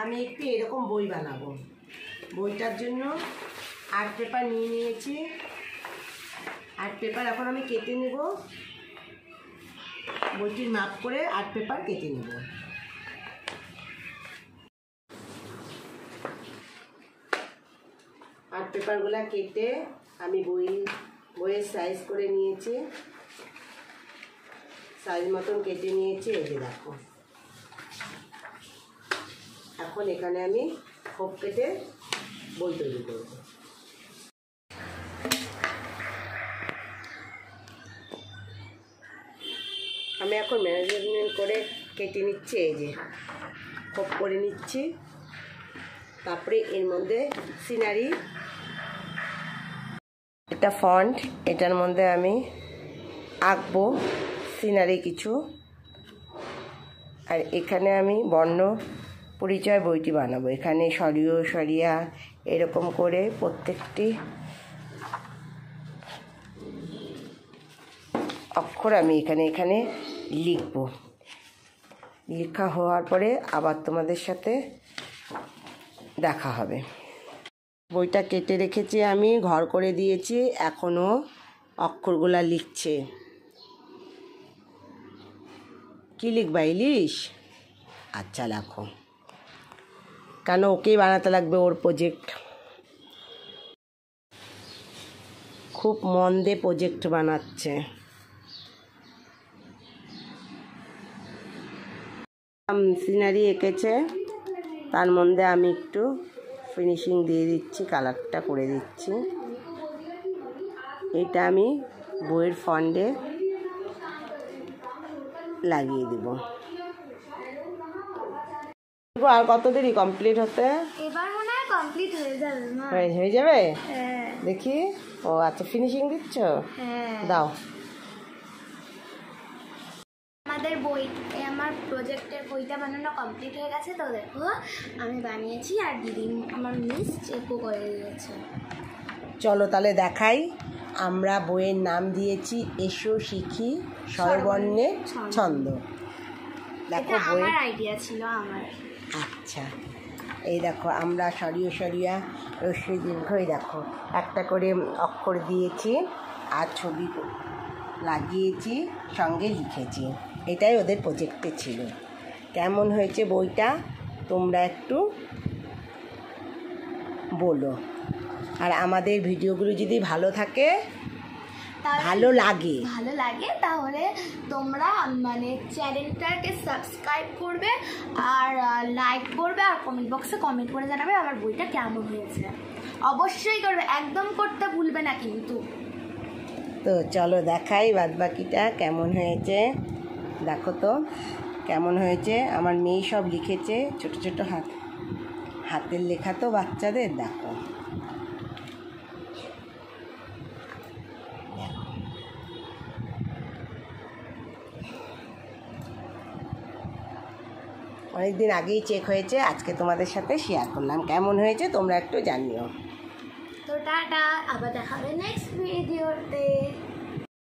আমি একটু এরকম বই বানাবো। বইটার জন্য আর্ট পেপার নিয়ে নিয়েছি। আর্ট পেপার এখন আমি কেটে নেব, বইটির মাপ করে আর্ট পেপার কেটে নেব। আর্ট পেপারগুলো কেটে আমি বইয়ের সাইজ করে নিয়েছি, সাইজ মতন কেটে নিয়েছি। এই যে দেখো, এখন এখানে আমি খোপ কেটে বই তৈরি করব। আমি এখন ম্যানেজমেন্ট করে কেটে নিচ্ছি, এই যে খোপ করে নিচ্ছি। তারপরে এর মধ্যে সিনারি, এটা ফন্ট, এটার মধ্যে আমি আঁকবো সিনারি কিছু। আর এখানে আমি বর্ণ পরিচয় বইটি বানাবো। এখানে সরিয় সরিয়া এরকম করে প্রত্যেকটি অক্ষর আমি এখানে লিখব। লেখা হওয়ার পরে আবার তোমাদের সাথে দেখা হবে। বইটা কেটে রেখেছি, আমি ঘর করে দিয়েছি, এখনও অক্ষরগুলা লিখছে। কি লিখবা, ইলিশ? আচ্ছা লেখো, কেন ওকেই বানাতে লাগবে, ওর প্রজেক্ট। খুব মন দিয়ে প্রজেক্ট বানাচ্ছে। সিনারি এঁকেছে, তার মধ্যে আমি একটু ফিনিশিং দিয়ে দিচ্ছি, কালারটা করে দিচ্ছি। এটা আমি বইয়ের ফন্টে লাগিয়ে দেব। আর কত দেরি কমপ্লিট হতে? এবার মনে হয় কমপ্লিট হয়ে যাবে। হয়ে যাবে? হ্যাঁ। দেখি। ও আচ্ছা, ফিনিশিং দিচ্ছ? হ্যাঁ। দাও। আমাদের আমার প্রজেক্টের বইটা বানানো কমপ্লিট হয়ে গেছে। তো দেখো আমি বানিয়েছি, আর দিদি আমার মিস চেকও করে দিয়েছে। চলো তাহলে দেখাই। আমরা বইয়ের নাম দিয়েছি এসো শিখি স্বরবর্ণে ছন্দ। দেখো বই, আমার আইডিয়া ছিল আমার। আচ্ছা, এই দেখো আমরা সরিয় সরিয়া রস্যই দীর্ঘই দেখো একটা করে অক্ষর দিয়েছি আর ছবি লাগিয়েছি, সঙ্গে লিখেছি। এটাই ওদের প্রজেক্টে ছিল। কেমন হয়েছে বইটা তোমরা একটু বলো। আর আমাদের ভিডিওগুলো যদি ভালো থাকে, ভালো লাগে তাহলে তোমরা মানে চ্যানেলটাকে সাবস্ক্রাইব করবে আর লাইক করবে, আর কমেন্ট বক্সে কমেন্ট করে জানাবে আমার বইটা কেমন হয়েছে। অবশ্যই করবে, একদম করতে ভুলবে না কিন্তু। তো চলো দেখাই বাদবাকিটা কেমন হয়েছে। দেখো তো কেমন হয়েছে। আমার মেয়ে সব লিখেছে, ছোট ছোট হাতের লেখা তো বাচ্চাদের। দেখো অনেকদিন আগেই চেক হয়েছে, আজকে তোমাদের সাথে শেয়ার করলাম। কেমন হয়েছে তোমরা একটু জানিও। তো টাটা, আবার দেখা হবে নেক্সট ভিডিওতে।